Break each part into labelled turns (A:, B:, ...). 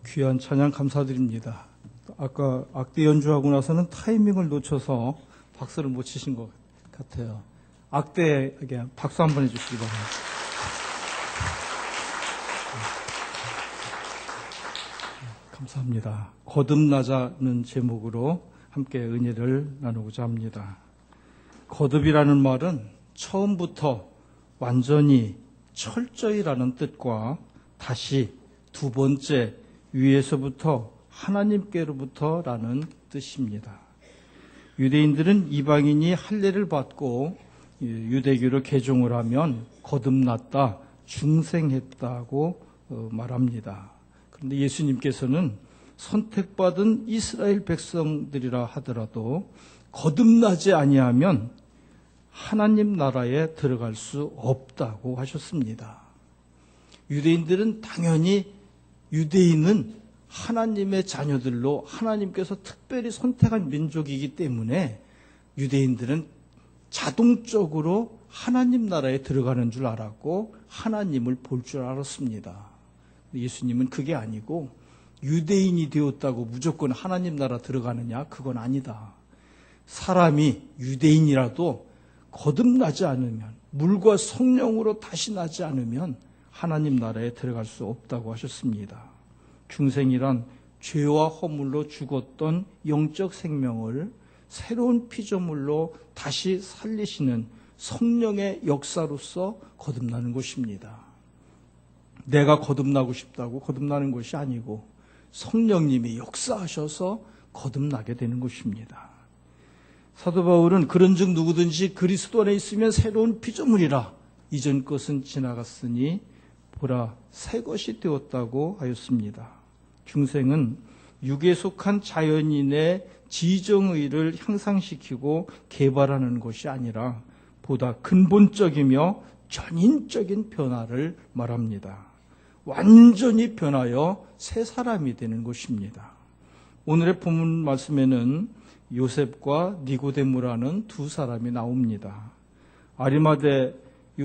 A: 귀한 찬양 감사드립니다. 아까 악대 연주하고 나서는 타이밍을 놓쳐서 박수를 못 치신 것 같아요. 악대에게 박수 한번 해주시기 바랍니다. 감사합니다. 거듭나자는 제목으로 함께 은혜를 나누고자 합니다. 거듭이라는 말은 처음부터 완전히 철저히라는 뜻과 다시 두 번째 위에서부터 하나님께로부터라는 뜻입니다. 유대인들은 이방인이 할례를 받고 유대교로 개종을 하면 거듭났다, 중생했다고 말합니다. 그런데 예수님께서는 선택받은 이스라엘 백성들이라 하더라도 거듭나지 아니하면 하나님 나라에 들어갈 수 없다고 하셨습니다. 유대인들은 당연히 유대인은 하나님의 자녀들로 하나님께서 특별히 선택한 민족이기 때문에 유대인들은 자동적으로 하나님 나라에 들어가는 줄 알았고 하나님을 볼 줄 알았습니다. 예수님은 그게 아니고 유대인이 되었다고 무조건 하나님 나라 들어가느냐? 그건 아니다. 사람이 유대인이라도 거듭나지 않으면, 물과 성령으로 다시 나지 않으면 하나님 나라에 들어갈 수 없다고 하셨습니다. 중생이란 죄와 허물로 죽었던 영적 생명을 새로운 피조물로 다시 살리시는 성령의 역사로서 거듭나는 것입니다. 내가 거듭나고 싶다고 거듭나는 것이 아니고 성령님이 역사하셔서 거듭나게 되는 것입니다. 사도 바울은 그런즉 누구든지 그리스도 안에 있으면 새로운 피조물이라 이전 것은 지나갔으니 보라 새 것이 되었다고 하였습니다. 중생은 육에 속한 자연인의 지정의를 향상시키고 개발하는 것이 아니라 보다 근본적이며 전인적인 변화를 말합니다. 완전히 변하여 새 사람이 되는 것입니다. 오늘의 본문 말씀에는 요셉과 니고데모라는 두 사람이 나옵니다. 아리마대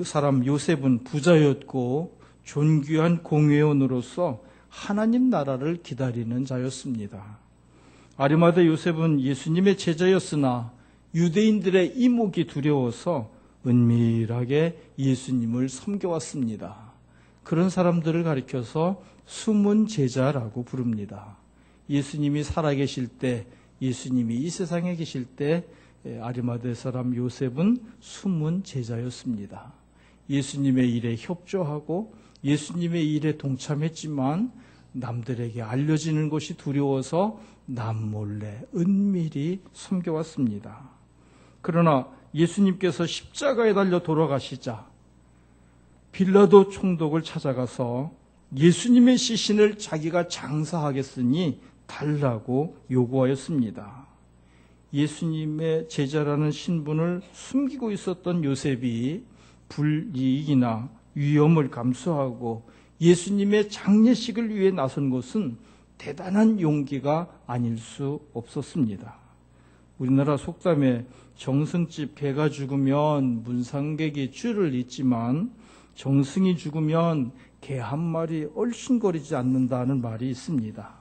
A: 사람 요셉은 부자였고 존귀한 공회원으로서 하나님 나라를 기다리는 자였습니다. 아리마대 요셉은 예수님의 제자였으나 유대인들의 이목이 두려워서 은밀하게 예수님을 섬겨왔습니다. 그런 사람들을 가리켜서 숨은 제자라고 부릅니다. 예수님이 살아계실 때, 예수님이 이 세상에 계실 때 아리마대 사람 요셉은 숨은 제자였습니다. 예수님의 일에 협조하고 예수님의 일에 동참했지만 남들에게 알려지는 것이 두려워서 남몰래 은밀히 섬겨왔습니다. 그러나 예수님께서 십자가에 달려 돌아가시자 빌라도 총독을 찾아가서 예수님의 시신을 자기가 장사하겠으니 달라고 요구하였습니다. 예수님의 제자라는 신분을 숨기고 있었던 요셉이 불이익이나 위험을 감수하고 예수님의 장례식을 위해 나선 것은 대단한 용기가 아닐 수 없었습니다. 우리나라 속담에 정승집 개가 죽으면 문상객이 쥐를 잇지만 정승이 죽으면 개 한 마리 얼씬거리지 않는다는 말이 있습니다.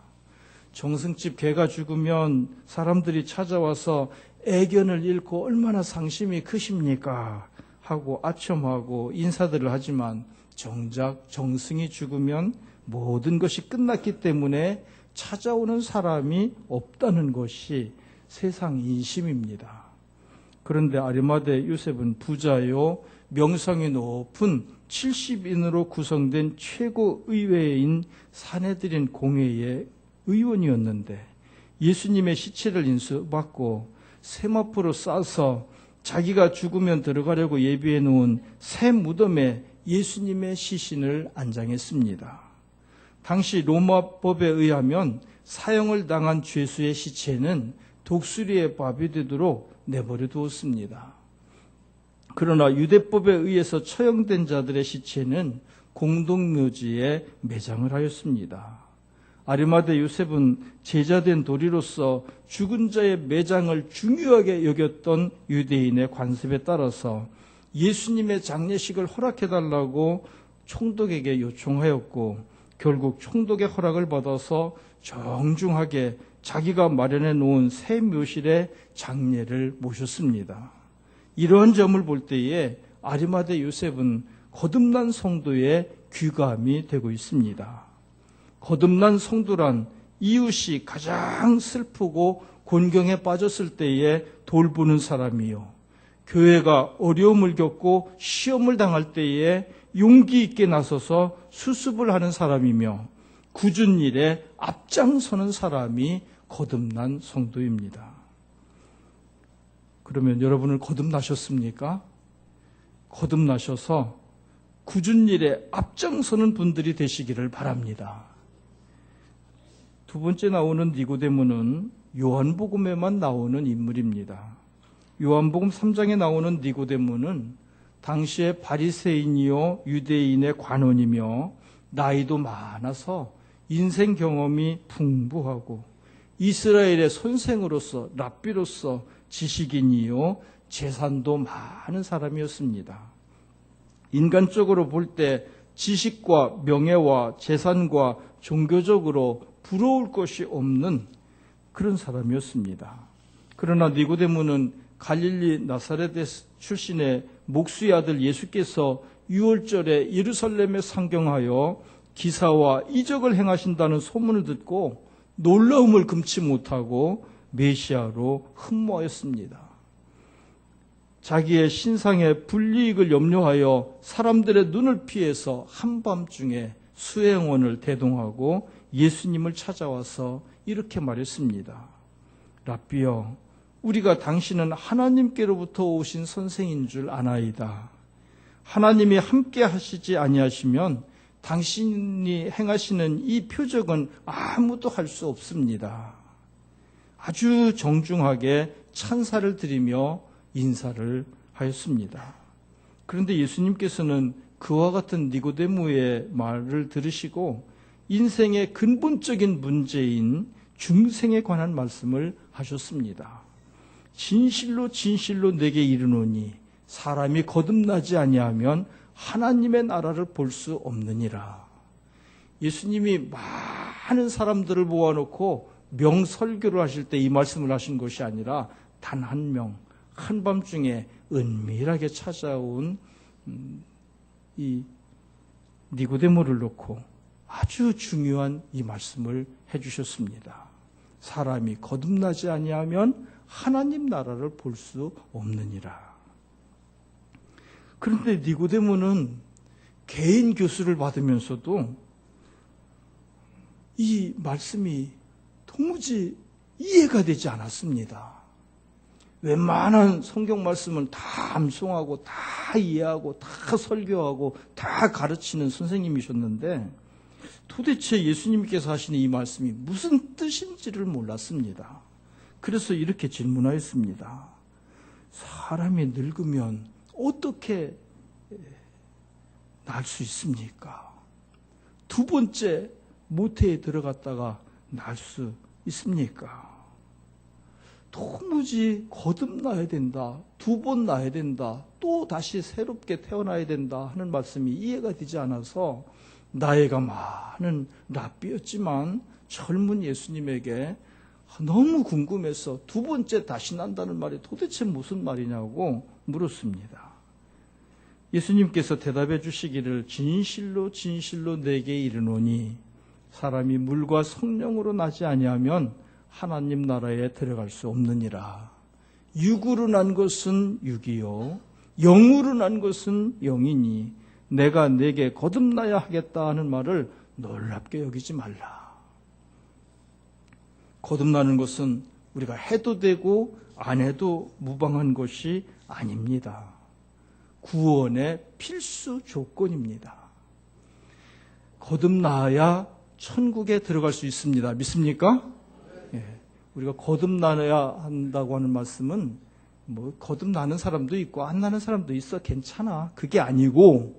A: 정승집 개가 죽으면 사람들이 찾아와서 애견을 잃고 얼마나 상심이 크십니까? 하고 아첨하고 인사들을 하지만 정작 정승이 죽으면 모든 것이 끝났기 때문에 찾아오는 사람이 없다는 것이 세상 인심입니다. 그런데 아리마대 요셉은 부자요 명성이 높은 70인으로 구성된 최고 의회인 사내들인 공회의 의원이었는데 예수님의 시체를 인수받고 세마포로 싸서 자기가 죽으면 들어가려고 예비해 놓은 새 무덤에 예수님의 시신을 안장했습니다. 당시 로마법에 의하면 사형을 당한 죄수의 시체는 독수리의 밥이 되도록 내버려 두었습니다. 그러나 유대법에 의해서 처형된 자들의 시체는 공동묘지에 매장을 하였습니다. 아리마대 요셉은 제자된 도리로서 죽은 자의 매장을 중요하게 여겼던 유대인의 관습에 따라서 예수님의 장례식을 허락해달라고 총독에게 요청하였고 결국 총독의 허락을 받아서 정중하게 자기가 마련해 놓은 새 묘실의 장례를 모셨습니다. 이러한 점을 볼 때에 아리마대 요셉은 거듭난 성도의 귀감이 되고 있습니다. 거듭난 성도란 이웃이 가장 슬프고 곤경에 빠졌을 때에 돌보는 사람이요, 교회가 어려움을 겪고 시험을 당할 때에 용기 있게 나서서 수습을 하는 사람이며 굳은 일에 앞장서는 사람이 거듭난 성도입니다. 그러면 여러분은 거듭나셨습니까? 거듭나셔서 굳은 일에 앞장서는 분들이 되시기를 바랍니다. 두 번째 나오는 니고데모는 요한복음에만 나오는 인물입니다. 요한복음 3장에 나오는 니고데모는 당시의 바리새인이요 유대인의 관원이며 나이도 많아서 인생 경험이 풍부하고 이스라엘의 선생으로서 랍비로서 지식인이요 재산도 많은 사람이었습니다. 인간적으로 볼 때 지식과 명예와 재산과 종교적으로 부러울 것이 없는 그런 사람이었습니다. 그러나 니고데모는 갈릴리 나사렛 출신의 목수의 아들 예수께서 유월절에 예루살렘에 상경하여 기사와 이적을 행하신다는 소문을 듣고 놀라움을 금치 못하고 메시아로 흠모하였습니다. 자기의 신상의 불이익을 염려하여 사람들의 눈을 피해서 한밤중에 수행원을 대동하고 예수님을 찾아와서 이렇게 말했습니다. 랍비여, 우리가 당신은 하나님께로부터 오신 선생인 줄 아나이다. 하나님이 함께 하시지 아니하시면 당신이 행하시는 이 표적은 아무도 할 수 없습니다. 아주 정중하게 찬사를 드리며 인사를 하였습니다. 그런데 예수님께서는 그와 같은 니고데모의 말을 들으시고 인생의 근본적인 문제인 중생에 관한 말씀을 하셨습니다. 진실로 진실로 내게 이르노니 사람이 거듭나지 아니하면 하나님의 나라를 볼 수 없느니라. 예수님이 많은 사람들을 모아놓고 명설교를 하실 때 이 말씀을 하신 것이 아니라 단 한 명, 한밤중에 은밀하게 찾아온 이 니고데모를 놓고 아주 중요한 이 말씀을 해주셨습니다. 사람이 거듭나지 아니하면 하나님 나라를 볼 수 없느니라. 그런데 니고데모는 개인 교수를 받으면서도 이 말씀이 도무지 이해가 되지 않았습니다. 웬만한 성경 말씀은 다 암송하고 다 이해하고 다 설교하고 다 가르치는 선생님이셨는데 도대체 예수님께서 하시는 이 말씀이 무슨 뜻인지를 몰랐습니다. 그래서 이렇게 질문하였습니다. 사람이 늙으면 어떻게 날 수 있습니까? 두 번째 모태에 들어갔다가 날 수 있습니까? 도무지 거듭나야 된다, 두 번 나야 된다, 또 다시 새롭게 태어나야 된다 하는 말씀이 이해가 되지 않아서 나이가 많은 랍비였지만 젊은 예수님에게 너무 궁금해서 두 번째 다시 난다는 말이 도대체 무슨 말이냐고 물었습니다. 예수님께서 대답해 주시기를 진실로 진실로 내게 이르노니 사람이 물과 성령으로 나지 아니하면 하나님 나라에 들어갈 수 없느니라. 육으로 난 것은 육이요 영으로 난 것은 영이니 내가 내게 거듭나야 하겠다 하는 말을 놀랍게 여기지 말라. 거듭나는 것은 우리가 해도 되고 안 해도 무방한 것이 아닙니다. 구원의 필수 조건입니다. 거듭나야 천국에 들어갈 수 있습니다. 믿습니까? 예. 우리가 거듭나야 한다고 하는 말씀은 거듭나는 사람도 있고 안 나는 사람도 있어 괜찮아. 그게 아니고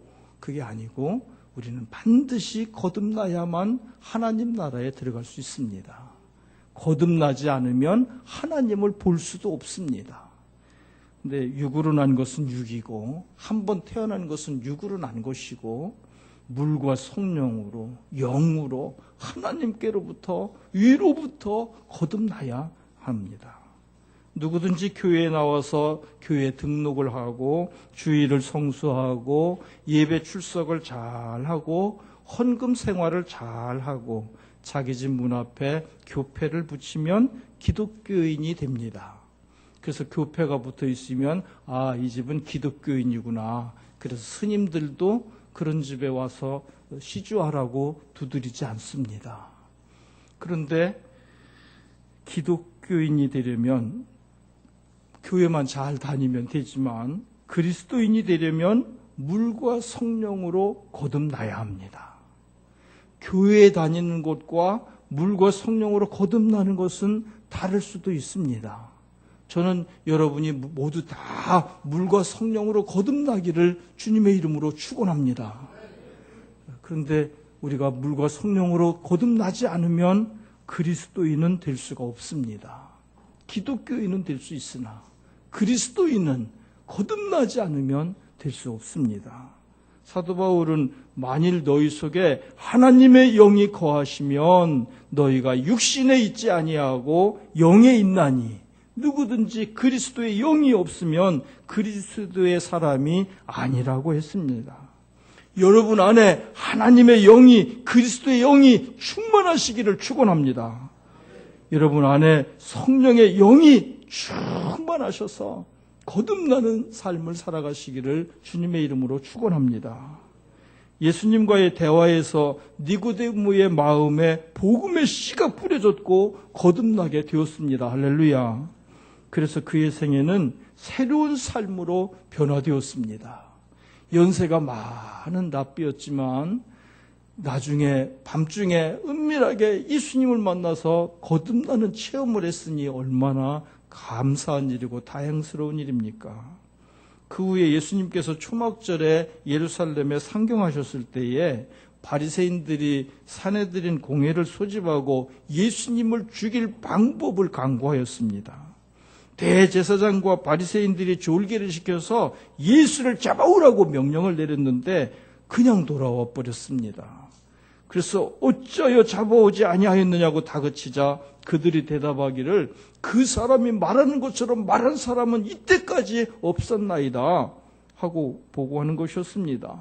A: 우리는 반드시 거듭나야만 하나님 나라에 들어갈 수 있습니다. 거듭나지 않으면 하나님을 볼 수도 없습니다. 근데 육으로 난 것은 육이고 한 번 태어난 것은 육으로 난 것이고 물과 성령으로, 영으로 하나님께로부터, 위로부터 거듭나야 합니다. 누구든지 교회에 나와서 교회 등록을 하고 주일을 성수하고 예배 출석을 잘하고 헌금 생활을 잘하고 자기 집 문 앞에 교패를 붙이면 기독교인이 됩니다. 그래서 교패가 붙어 있으면 이 집은 기독교인이구나. 그래서 스님들도 그런 집에 와서 시주하라고 두드리지 않습니다. 그런데 기독교인이 되려면 교회만 잘 다니면 되지만 그리스도인이 되려면 물과 성령으로 거듭나야 합니다. 교회에 다니는 것과 물과 성령으로 거듭나는 것은 다를 수도 있습니다. 저는 여러분이 모두 다 물과 성령으로 거듭나기를 주님의 이름으로 축원합니다. 그런데 우리가 물과 성령으로 거듭나지 않으면 그리스도인은 될 수가 없습니다. 기독교인은 될 수 있으나 그리스도인은 거듭나지 않으면 될 수 없습니다. 사도 바울은 만일 너희 속에 하나님의 영이 거하시면 너희가 육신에 있지 아니하고 영에 있나니 누구든지 그리스도의 영이 없으면 그리스도의 사람이 아니라고 했습니다. 여러분 안에 하나님의 영이, 그리스도의 영이 충만하시기를 축원합니다. 여러분 안에 성령의 영이 충만하셔서 거듭나는 삶을 살아가시기를 주님의 이름으로 축원합니다. 예수님과의 대화에서 니고데모의 마음에 복음의 씨가 뿌려졌고 거듭나게 되었습니다. 할렐루야. 그래서 그의 생애는 새로운 삶으로 변화되었습니다. 연세가 많은 랍비였지만 나중에 밤중에 은밀하게 예수님을 만나서 거듭나는 체험을 했으니 얼마나 감사한 일이고 다행스러운 일입니까? 그 후에 예수님께서 초막절에 예루살렘에 상경하셨을 때에 바리새인들이 사내들인 공회를 소집하고 예수님을 죽일 방법을 강구하였습니다. 대제사장과 바리새인들이 졸개를 시켜서 예수를 잡아오라고 명령을 내렸는데 그냥 돌아와 버렸습니다. 그래서 어찌하여 잡아오지 아니하였느냐고 다그치자 그들이 대답하기를 그 사람이 말하는 것처럼 말한 사람은 이때까지 없었나이다 하고 보고하는 것이었습니다.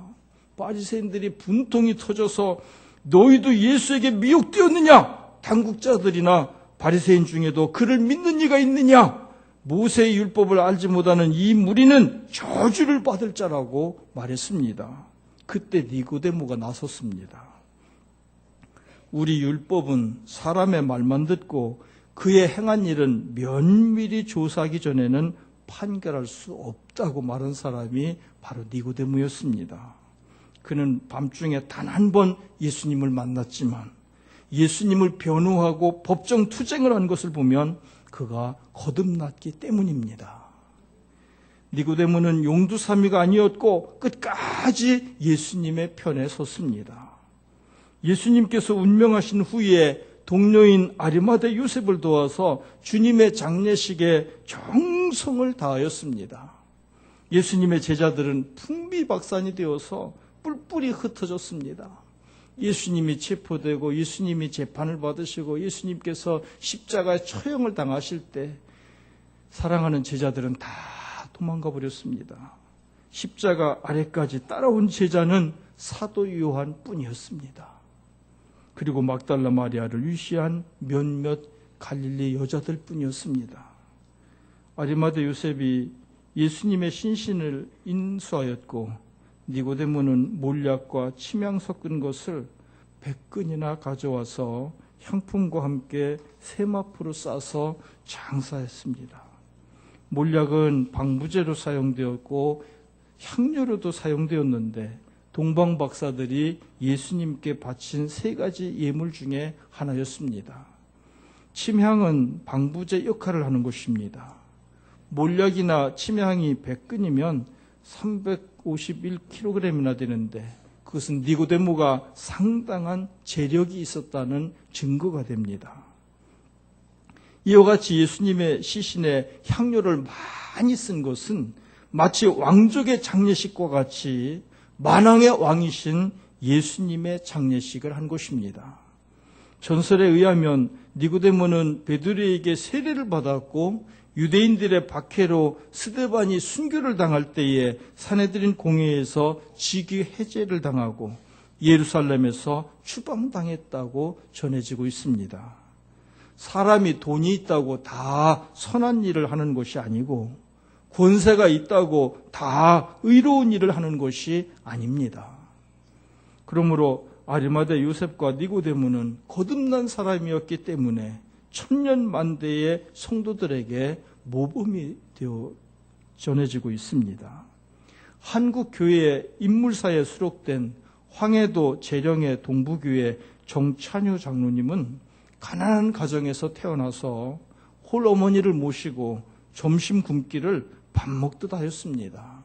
A: 바리새인들이 분통이 터져서 너희도 예수에게 미혹되었느냐? 당국자들이나 바리새인 중에도 그를 믿는 이가 있느냐? 모세의 율법을 알지 못하는 이 무리는 저주를 받을 자라고 말했습니다. 그때 니고데모가 나섰습니다. 우리 율법은 사람의 말만 듣고 그의 행한 일은 면밀히 조사하기 전에는 판결할 수 없다고 말한 사람이 바로 니고데모였습니다. 그는 밤중에 단 한 번 예수님을 만났지만 예수님을 변호하고 법정 투쟁을 한 것을 보면 그가 거듭났기 때문입니다. 니고데모는 용두사미가 아니었고 끝까지 예수님의 편에 섰습니다. 예수님께서 운명하신 후에 동료인 아리마대 요셉을 도와서 주님의 장례식에 정성을 다하였습니다. 예수님의 제자들은 풍비박산이 되어서 뿔뿔이 흩어졌습니다. 예수님이 체포되고 예수님이 재판을 받으시고 예수님께서 십자가에 처형을 당하실 때 사랑하는 제자들은 다 도망가 버렸습니다. 십자가 아래까지 따라온 제자는 사도 요한뿐이었습니다. 그리고 막달라 마리아를 위시한 몇몇 갈릴리 여자들 뿐이었습니다. 아리마대 요셉이 예수님의 신신을 인수하였고 니고데모는 몰약과 침향 섞은 것을 100근이나 가져와서 향품과 함께 세마포로 싸서 장사했습니다. 몰약은 방부제로 사용되었고 향료로도 사용되었는데 동방 박사들이 예수님께 바친 3가지 예물 중에 하나였습니다. 침향은 방부제 역할을 하는 것입니다. 몰약이나 침향이 100근이면 351kg이나 되는데 그것은 니고데모가 상당한 재력이 있었다는 증거가 됩니다. 이와 같이 예수님의 시신에 향료를 많이 쓴 것은 마치 왕족의 장례식과 같이 만왕의 왕이신 예수님의 장례식을 한 곳입니다. 전설에 의하면 니고데모는 베드로에게 세례를 받았고 유대인들의 박해로 스데반이 순교를 당할 때에 사내들인 공회에서 직위 해제를 당하고 예루살렘에서 추방당했다고 전해지고 있습니다. 사람이 돈이 있다고 다 선한 일을 하는 것이 아니고 권세가 있다고 다 의로운 일을 하는 것이 아닙니다. 그러므로 아리마대 요셉과 니고데모는 거듭난 사람이었기 때문에 천년만대의 성도들에게 모범이 되어 전해지고 있습니다. 한국 교회의 인물사에 수록된 황해도 재령의 동부교회 정찬유 장로님은 가난한 가정에서 태어나서 홀어머니를 모시고 점심 굶기를 밥 먹듯 하였습니다.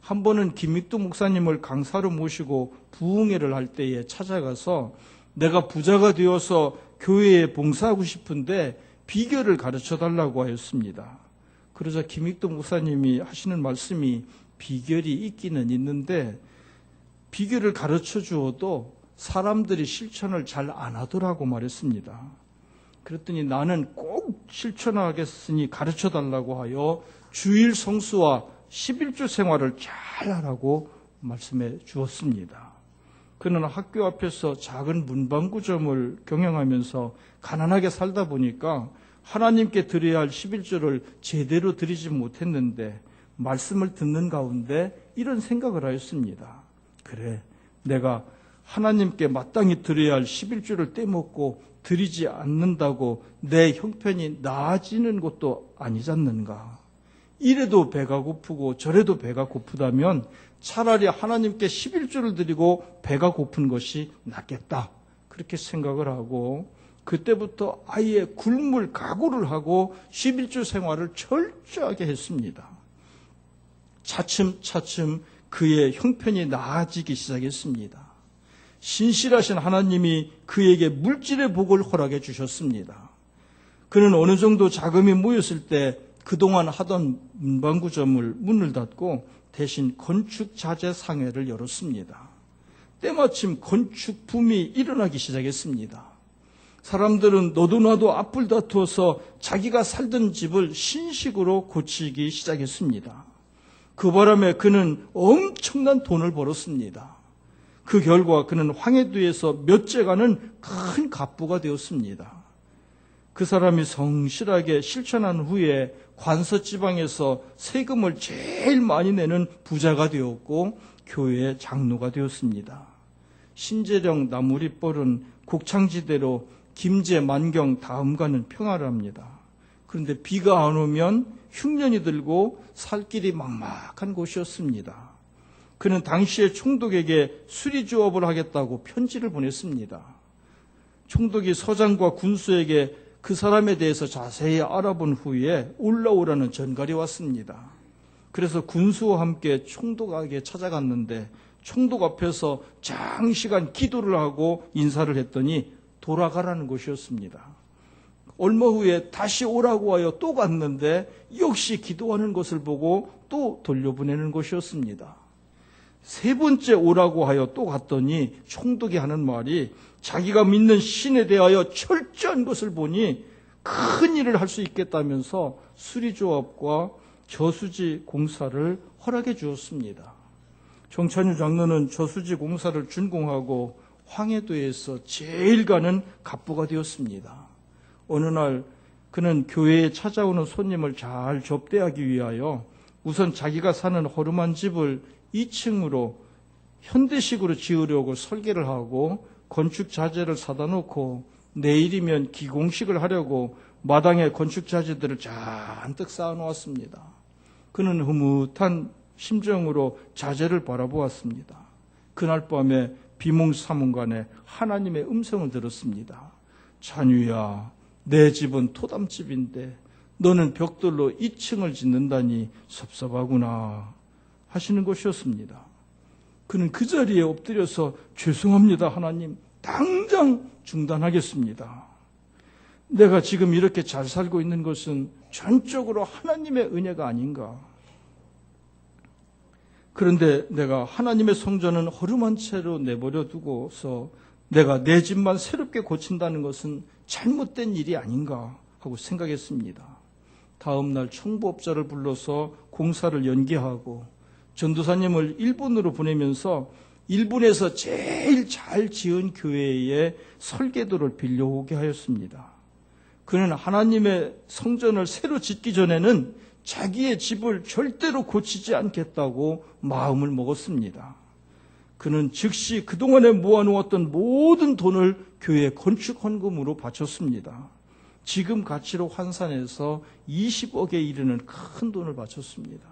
A: 한 번은 김익두 목사님을 강사로 모시고 부흥회를 할 때에 찾아가서 내가 부자가 되어서 교회에 봉사하고 싶은데 비결을 가르쳐달라고 하였습니다. 그러자 김익두 목사님이 하시는 말씀이 비결이 있기는 있는데 비결을 가르쳐 주어도 사람들이 실천을 잘 안 하더라고 말했습니다. 그랬더니 나는 꼭 실천하겠으니 가르쳐달라고 하여 주일 성수와 11조 생활을 잘 하라고 말씀해 주었습니다. 그는 학교 앞에서 작은 문방구점을 경영하면서 가난하게 살다 보니까 하나님께 드려야 할 11조를 제대로 드리지 못했는데 말씀을 듣는 가운데 이런 생각을 하였습니다. 그래, 내가 하나님께 마땅히 드려야 할 11조를 떼먹고 드리지 않는다고 내 형편이 나아지는 것도 아니지 않는가. 이래도 배가 고프고 저래도 배가 고프다면 차라리 하나님께 11조를 드리고 배가 고픈 것이 낫겠다. 그렇게 생각을 하고 그때부터 아예 굶을 각오를 하고 11조 생활을 철저하게 했습니다. 차츰차츰 그의 형편이 나아지기 시작했습니다. 신실하신 하나님이 그에게 물질의 복을 허락해 주셨습니다. 그는 어느 정도 자금이 모였을 때 그동안 하던 문방구점을 문을 닫고 대신 건축자재 상회를 열었습니다. 때마침 건축 붐이 일어나기 시작했습니다. 사람들은 너도 나도 앞을 다투어서 자기가 살던 집을 신식으로 고치기 시작했습니다. 그 바람에 그는 엄청난 돈을 벌었습니다. 그 결과 그는 황해도에서 몇째가는 큰 갑부가 되었습니다. 그 사람이 성실하게 실천한 후에 관서지방에서 세금을 제일 많이 내는 부자가 되었고 교회의 장로가 되었습니다. 신재령 나무리벌은 곡창지대로 김제 만경 다음과는 평화랍니다. 그런데 비가 안 오면 흉년이 들고 살 길이 막막한 곳이었습니다. 그는 당시에 총독에게 수리조업을 하겠다고 편지를 보냈습니다. 총독이 서장과 군수에게 그 사람에 대해서 자세히 알아본 후에 올라오라는 전갈이 왔습니다. 그래서 군수와 함께 총독에게 찾아갔는데 총독 앞에서 장시간 기도를 하고 인사를 했더니 돌아가라는 것이었습니다. 얼마 후에 다시 오라고 하여 또 갔는데 역시 기도하는 것을 보고 또 돌려보내는 것이었습니다. 세 번째 오라고 하여 또 갔더니 총독이 하는 말이 자기가 믿는 신에 대하여 철저한 것을 보니 큰 일을 할 수 있겠다면서 수리조합과 저수지 공사를 허락해 주었습니다. 정찬유 장로는 저수지 공사를 준공하고 황해도에서 제일 가는 갑부가 되었습니다. 어느 날 그는 교회에 찾아오는 손님을 잘 접대하기 위하여 우선 자기가 사는 허름한 집을 2층으로 현대식으로 지으려고 설계를 하고 건축 자재를 사다 놓고 내일이면 기공식을 하려고 마당에 건축 자재들을 잔뜩 쌓아 놓았습니다. 그는 흐뭇한 심정으로 자재를 바라보았습니다. 그날 밤에 비몽사몽간에 하나님의 음성을 들었습니다. 찬유야, 내 집은 토담집인데 너는 벽돌로 2층을 짓는다니 섭섭하구나 하시는 것이었습니다. 그는 그 자리에 엎드려서 죄송합니다 하나님, 당장 중단하겠습니다. 내가 지금 이렇게 잘 살고 있는 것은 전적으로 하나님의 은혜가 아닌가. 그런데 내가 하나님의 성전은 허름한 채로 내버려 두고서 내가 내 집만 새롭게 고친다는 것은 잘못된 일이 아닌가 하고 생각했습니다. 다음 날 청부업자를 불러서 공사를 연기하고 전도사님을 일본으로 보내면서 일본에서 제일 잘 지은 교회의 설계도를 빌려오게 하였습니다. 그는 하나님의 성전을 새로 짓기 전에는 자기의 집을 절대로 고치지 않겠다고 마음을 먹었습니다. 그는 즉시 그동안에 모아놓았던 모든 돈을 교회 건축 헌금으로 바쳤습니다. 지금 가치로 환산해서 20억에 이르는 큰 돈을 바쳤습니다.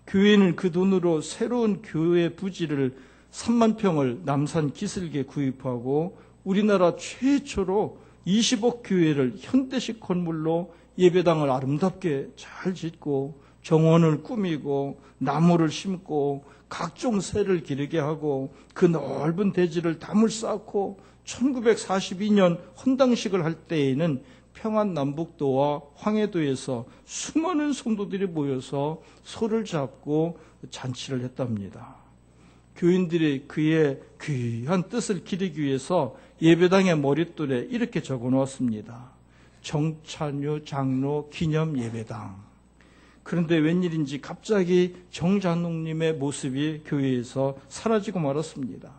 A: 교회는 그 돈으로 새로운 교회 부지를 3만 평을 남산 기슭에 구입하고 우리나라 최초로 20억 교회를 현대식 건물로 예배당을 아름답게 잘 짓고 정원을 꾸미고 나무를 심고 각종 새를 기르게 하고 그 넓은 대지를 담을 쌓고 1942년 헌당식을 할 때에는 평안남북도와 황해도에서 수많은 성도들이 모여서 소를 잡고 잔치를 했답니다. 교인들이 그의 귀한 뜻을 기리기 위해서 예배당의 머릿돌에 이렇게 적어 놓았습니다. 정찬유 장로 기념 예배당. 그런데 웬일인지 갑자기 정장로님의 모습이 교회에서 사라지고 말았습니다.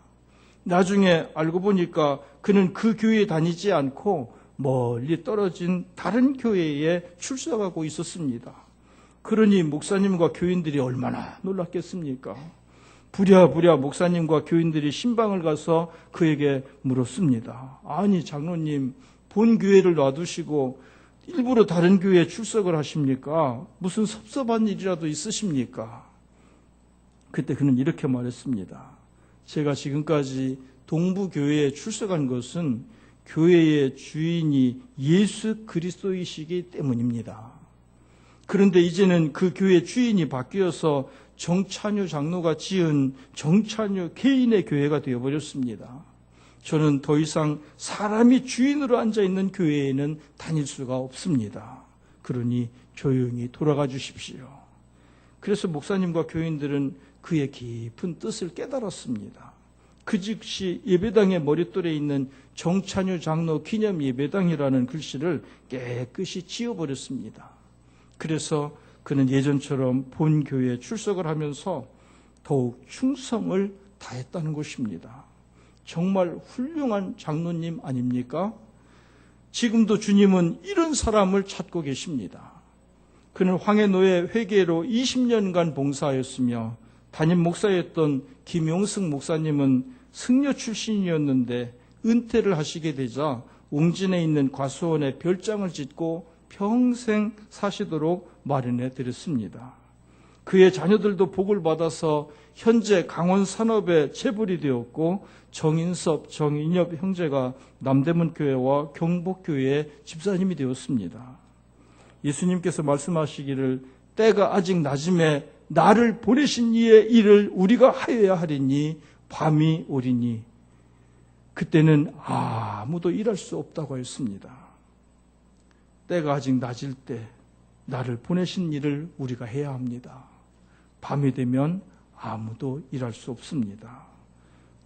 A: 나중에 알고 보니까 그는 그 교회에 다니지 않고 멀리 떨어진 다른 교회에 출석하고 있었습니다. 그러니 목사님과 교인들이 얼마나 놀랐겠습니까? 부랴부랴 목사님과 교인들이 신방을 가서 그에게 물었습니다. 아니 장로님, 본 교회를 놔두시고 일부러 다른 교회에 출석을 하십니까? 무슨 섭섭한 일이라도 있으십니까? 그때 그는 이렇게 말했습니다. 제가 지금까지 동부교회에 출석한 것은 교회의 주인이 예수 그리스도이시기 때문입니다. 그런데 이제는 그 교회 주인이 바뀌어서 정찬유 장로가 지은 정찬유 개인의 교회가 되어버렸습니다. 저는 더 이상 사람이 주인으로 앉아있는 교회에는 다닐 수가 없습니다. 그러니 조용히 돌아가 주십시오. 그래서 목사님과 교인들은 그의 깊은 뜻을 깨달았습니다. 그 즉시 예배당의 머릿돌에 있는 정찬유 장로 기념 예배당이라는 글씨를 깨끗이 지워버렸습니다. 그래서 그는 예전처럼 본 교회에 출석을 하면서 더욱 충성을 다했다는 것입니다. 정말 훌륭한 장로님 아닙니까? 지금도 주님은 이런 사람을 찾고 계십니다. 그는 황해노예 회계로 20년간 봉사하였으며 담임 목사였던 김용승 목사님은 승려 출신이었는데 은퇴를 하시게 되자 웅진에 있는 과수원에 별장을 짓고 평생 사시도록 마련해 드렸습니다. 그의 자녀들도 복을 받아서 현재 강원산업의 재벌이 되었고 정인섭, 정인엽 형제가 남대문교회와 경복교회의 집사님이 되었습니다. 예수님께서 말씀하시기를 때가 아직 낮음에 나를 보내신 이의 일을 우리가 하여야 하리니 밤이 오리니 그때는 아무도 일할 수 없다고 하였습니다. 때가 아직 낮을 때 나를 보내신 일을 우리가 해야 합니다. 밤이 되면 아무도 일할 수 없습니다.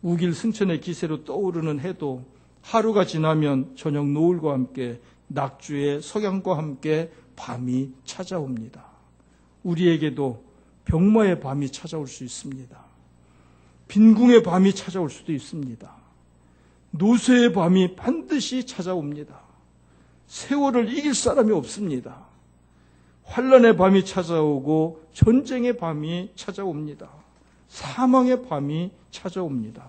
A: 우길 승천의 기세로 떠오르는 해도 하루가 지나면 저녁 노을과 함께 낙주의 석양과 함께 밤이 찾아옵니다. 우리에게도 병마의 밤이 찾아올 수 있습니다. 빈궁의 밤이 찾아올 수도 있습니다. 노쇠의 밤이 반드시 찾아옵니다. 세월을 이길 사람이 없습니다. 환난의 밤이 찾아오고 전쟁의 밤이 찾아옵니다. 사망의 밤이 찾아옵니다.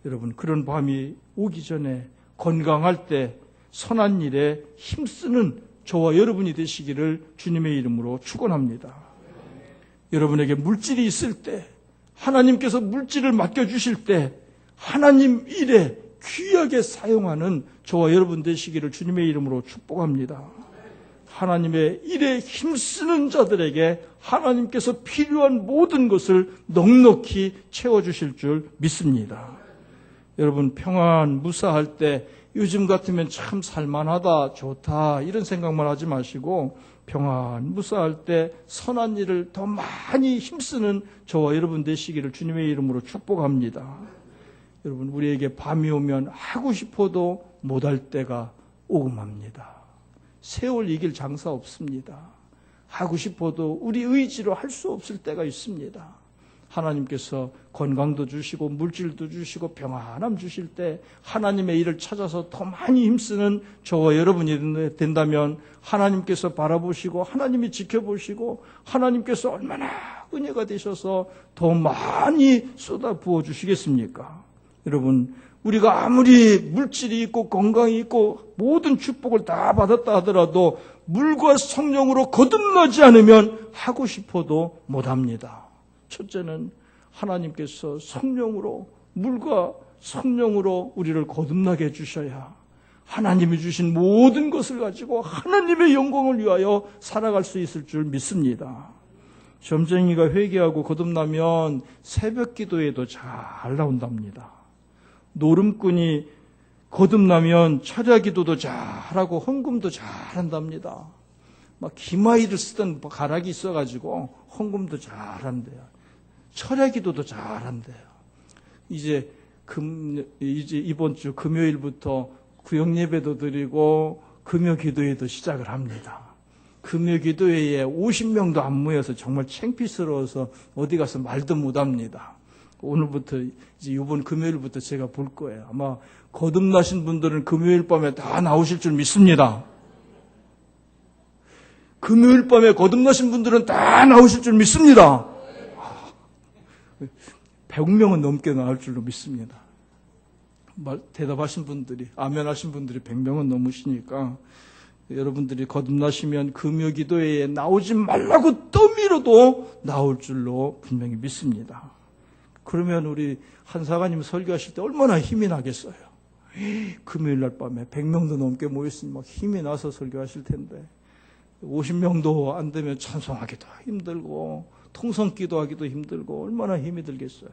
A: 여러분, 그런 밤이 오기 전에 건강할 때 선한 일에 힘쓰는 저와 여러분이 되시기를 주님의 이름으로 축원합니다. 여러분에게 물질이 있을 때, 하나님께서 물질을 맡겨주실 때 하나님 일에 귀하게 사용하는 저와 여러분 되시기를 주님의 이름으로 축복합니다. 하나님의 일에 힘쓰는 자들에게 하나님께서 필요한 모든 것을 넉넉히 채워주실 줄 믿습니다. 여러분, 평안 무사할 때 요즘 같으면 참 살만하다, 좋다 이런 생각만 하지 마시고 평안 무사할 때 선한 일을 더 많이 힘쓰는 저와 여러분 되시기를 주님의 이름으로 축복합니다. 여러분, 우리에게 밤이 오면 하고 싶어도 못할 때가 오금합니다. 세월 이길 장사 없습니다. 하고 싶어도 우리 의지로 할 수 없을 때가 있습니다. 하나님께서 건강도 주시고 물질도 주시고 평안함 주실 때 하나님의 일을 찾아서 더 많이 힘쓰는 저와 여러분이 된다면 하나님께서 바라보시고 하나님이 지켜보시고 하나님께서 얼마나 은혜가 되셔서 더 많이 쏟아 부어 주시겠습니까? 여러분, 우리가 아무리 물질이 있고 건강이 있고 모든 축복을 다 받았다 하더라도 물과 성령으로 거듭나지 않으면 하고 싶어도 못합니다. 첫째는 하나님께서 성령으로, 물과 성령으로 우리를 거듭나게 해주셔야 하나님이 주신 모든 것을 가지고 하나님의 영광을 위하여 살아갈 수 있을 줄 믿습니다. 점쟁이가 회개하고 거듭나면 새벽 기도에도 잘 나온답니다. 노름꾼이 거듭나면 철야 기도도 잘하고 헌금도 잘한답니다. 막 기마이를 쓰던 가락이 있어가지고 헌금도 잘한대요. 철야 기도도 잘한대요. 이제 이번 주 금요일부터 구역 예배도 드리고 금요 기도회도 시작을 합니다. 금요 기도회에 50명도 안 모여서 정말 창피스러워서 어디 가서 말도 못합니다. 오늘부터 이제 이번 금요일부터 제가 볼 거예요. 아마 거듭나신 분들은 금요일 밤에 다 나오실 줄 믿습니다. 금요일 밤에 거듭나신 분들은 다 나오실 줄 믿습니다. 100명은 넘게 나올 줄로 믿습니다. 대답하신 분들이, 아멘 하신 분들이 100명은 넘으시니까 여러분들이 거듭나시면 금요 기도회에 나오지 말라고 떠밀어도 나올 줄로 분명히 믿습니다. 그러면 우리 한사관님 설교하실 때 얼마나 힘이 나겠어요. 금요일 날 밤에 100명도 넘게 모였으니 막 힘이 나서 설교하실 텐데 50명도 안 되면 찬송하기도 힘들고 통성 기도하기도 힘들고 얼마나 힘이 들겠어요.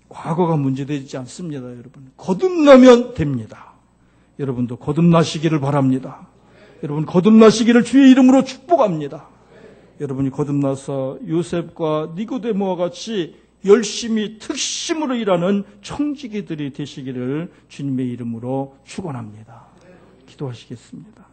A: 과거가 문제되지 않습니다, 여러분. 거듭나면 됩니다. 여러분도 거듭나시기를 바랍니다. 여러분 거듭나시기를 주의 이름으로 축복합니다. 여러분이 거듭나서 요셉과 니고데모와 같이 열심히 특심으로 일하는 청지기들이 되시기를 주님의 이름으로 축원합니다. 기도하시겠습니다.